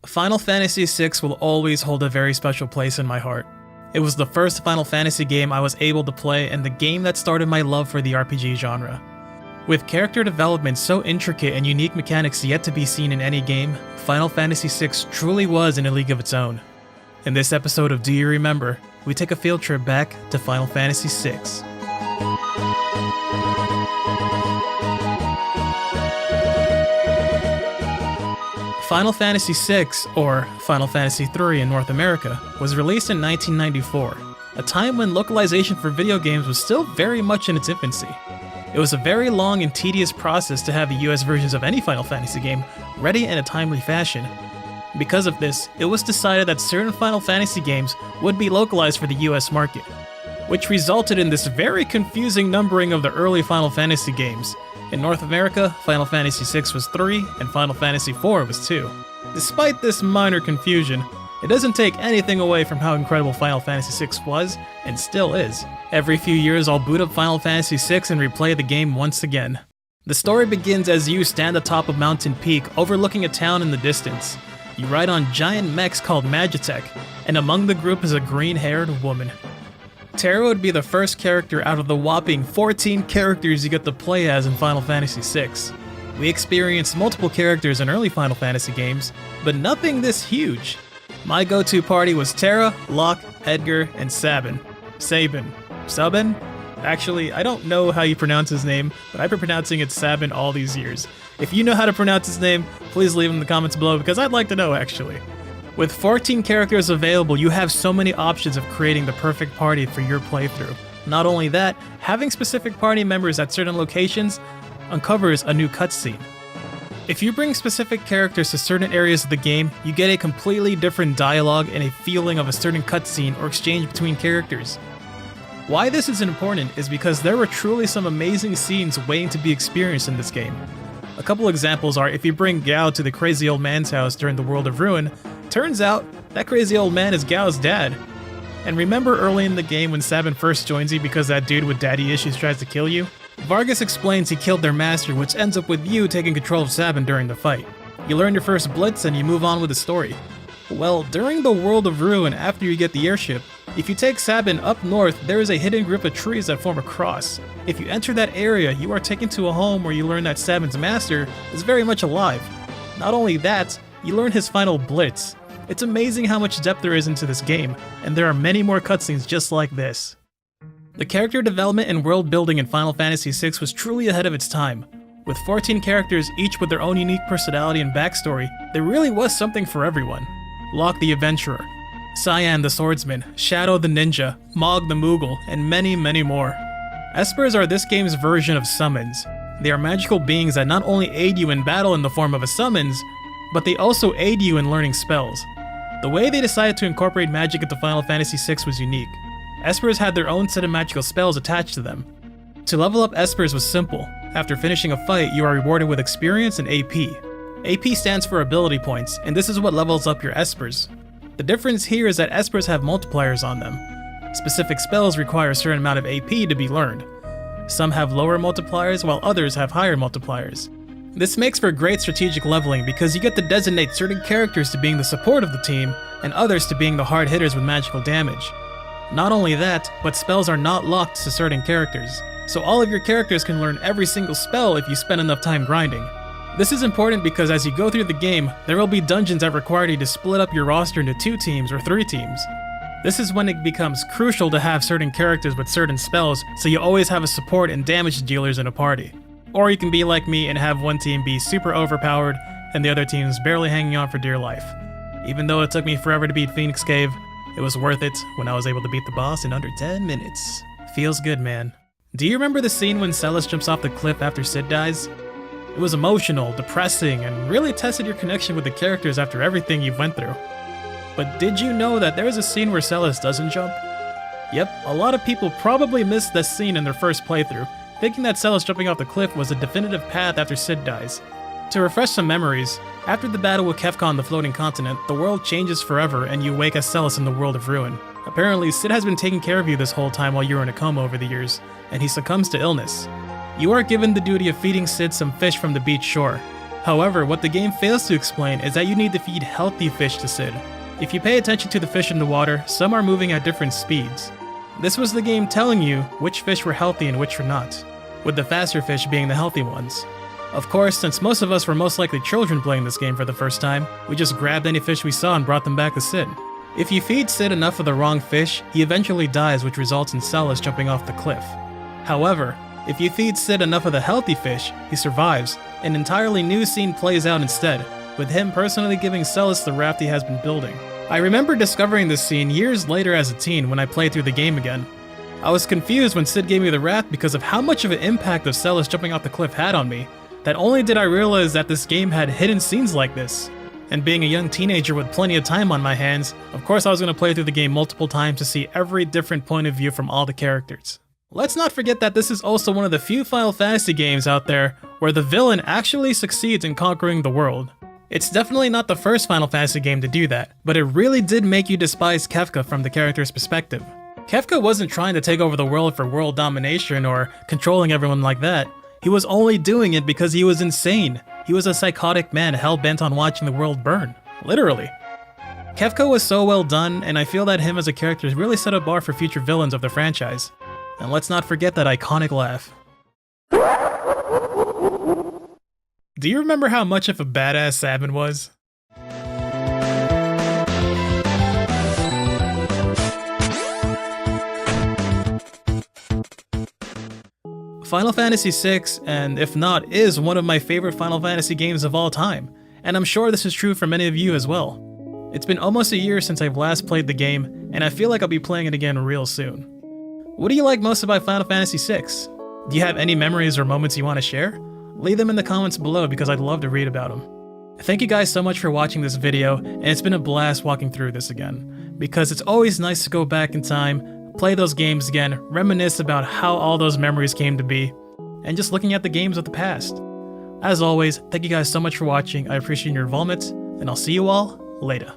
Final Fantasy VI will always hold a very special place in my heart. It was the first Final Fantasy game I was able to play and the game that started my love for the RPG genre. With character development so intricate and unique mechanics yet to be seen in any game, Final Fantasy VI truly was in a league of its own. In this episode of Do You Remember, we take a field trip back to Final Fantasy VI. Final Fantasy VI, or Final Fantasy III in North America, was released in 1994, a time when localization for video games was still very much in its infancy. It was a very long and tedious process to have the US versions of any Final Fantasy game ready in a timely fashion. Because of this, it was decided that certain Final Fantasy games would be localized for the US market, which resulted in this very confusing numbering of the early Final Fantasy games. In North America, Final Fantasy VI was 3 and Final Fantasy IV was 2. Despite this minor confusion, it doesn't take anything away from how incredible Final Fantasy VI was, and still is. Every few years I'll boot up Final Fantasy VI and replay the game once again. The story begins as you stand atop a mountain peak overlooking a town in the distance. You ride on giant mechs called Magitech, and among the group is a green-haired woman. Terra would be the first character out of the whopping 14 characters you get to play as in Final Fantasy VI. We experienced multiple characters in early Final Fantasy games, but nothing this huge. My go-to party was Terra, Locke, Edgar, and Sabin. Sabin? Actually, I don't know how you pronounce his name, but I've been pronouncing it Sabin all these years. If you know how to pronounce his name, please leave it in the comments below because I'd like to know actually. With 14 characters available, you have so many options of creating the perfect party for your playthrough. Not only that, having specific party members at certain locations uncovers a new cutscene. If you bring specific characters to certain areas of the game, you get a completely different dialogue and a feeling of a certain cutscene or exchange between characters. Why this is important is because there were truly some amazing scenes waiting to be experienced in this game. A couple examples are if you bring Gao to the crazy old man's house during the World of Ruin, turns out that crazy old man is Gao's dad. And remember early in the game when Sabin first joins you because that dude with daddy issues tries to kill you? Vargas explains he killed their master, which ends up with you taking control of Sabin during the fight. You learn your first blitz and you move on with the story. Well, during the World of Ruin after you get the airship, if you take Sabin up north, there is a hidden group of trees that form a cross. If you enter that area, you are taken to a home where you learn that Sabin's master is very much alive. Not only that, you learn his final blitz. It's amazing how much depth there is into this game, and there are many more cutscenes just like this. The character development and world building in Final Fantasy VI was truly ahead of its time. With 14 characters, each with their own unique personality and backstory, there really was something for everyone. Locke the Adventurer, Cyan the Swordsman, Shadow the Ninja, Mog the Moogle, and many, many more. Espers are this game's version of summons. They are magical beings that not only aid you in battle in the form of a summons, but they also aid you in learning spells. The way they decided to incorporate magic into Final Fantasy VI was unique. Espers had their own set of magical spells attached to them. To level up Espers was simple. After finishing a fight, you are rewarded with experience and AP. AP stands for ability points, and this is what levels up your Espers. The difference here is that Espers have multipliers on them. Specific spells require a certain amount of AP to be learned. Some have lower multipliers while others have higher multipliers. This makes for great strategic leveling because you get to designate certain characters to being the support of the team and others to being the hard hitters with magical damage. Not only that, but spells are not locked to certain characters, so all of your characters can learn every single spell if you spend enough time grinding. This is important because as you go through the game, there will be dungeons that require you to split up your roster into 2 teams or 3 teams. This is when it becomes crucial to have certain characters with certain spells so you always have a support and damage dealers in a party. Or you can be like me and have one team be super overpowered and the other team's barely hanging on for dear life. Even though it took me forever to beat Phoenix Cave, it was worth it when I was able to beat the boss in under 10 minutes. Feels good, man. Do you remember the scene when Celes jumps off the cliff after Cid dies? It was emotional, depressing, and really tested your connection with the characters after everything you've went through. But did you know that there is a scene where Celes doesn't jump? Yep, a lot of people probably missed this scene in their first playthrough, thinking that Celes jumping off the cliff was a definitive path after Cid dies. To refresh some memories, after the battle with Kefka on the floating continent, the world changes forever and you wake as Celes in the World of Ruin. Apparently, Cid has been taking care of you this whole time while you were in a coma over the years, and he succumbs to illness. You are given the duty of feeding Cid some fish from the beach shore. However, what the game fails to explain is that you need to feed healthy fish to Sid. If you pay attention to the fish in the water, some are moving at different speeds. This was the game telling you which fish were healthy and which were not, with the faster fish being the healthy ones. Of course, since most of us were most likely children playing this game for the first time, we just grabbed any fish we saw and brought them back to Sid. If you feed Sid enough of the wrong fish, he eventually dies, which results in Celes jumping off the cliff. However, if you feed Sid enough of the healthy fish, he survives. An entirely new scene plays out instead, with him personally giving Celes the raft he has been building. I remember discovering this scene years later as a teen when I played through the game again. I was confused when Sid gave me the raft because of how much of an impact of Celes jumping off the cliff had on me, that only did I realize that this game had hidden scenes like this. And being a young teenager with plenty of time on my hands, of course I was going to play through the game multiple times to see every different point of view from all the characters. Let's not forget that this is also one of the few Final Fantasy games out there where the villain actually succeeds in conquering the world. It's definitely not the first Final Fantasy game to do that, but it really did make you despise Kefka from the character's perspective. Kefka wasn't trying to take over the world for world domination or controlling everyone like that. He was only doing it because he was insane. He was a psychotic man hell-bent on watching the world burn. Literally. Kefka was so well done, and I feel that him as a character really set a bar for future villains of the franchise. And let's not forget that iconic laugh. Do you remember how much of a badass Sabin was? Final Fantasy VI, and if not, is one of my favorite Final Fantasy games of all time, and I'm sure this is true for many of you as well. It's been almost a year since I've last played the game, and I feel like I'll be playing it again real soon. What do you like most about Final Fantasy VI? Do you have any memories or moments you want to share? Leave them in the comments below because I'd love to read about them. Thank you guys so much for watching this video, and it's been a blast walking through this again, because it's always nice to go back in time, play those games again, reminisce about how all those memories came to be, and just looking at the games of the past. As always, thank you guys so much for watching, I appreciate your involvement, and I'll see you all later.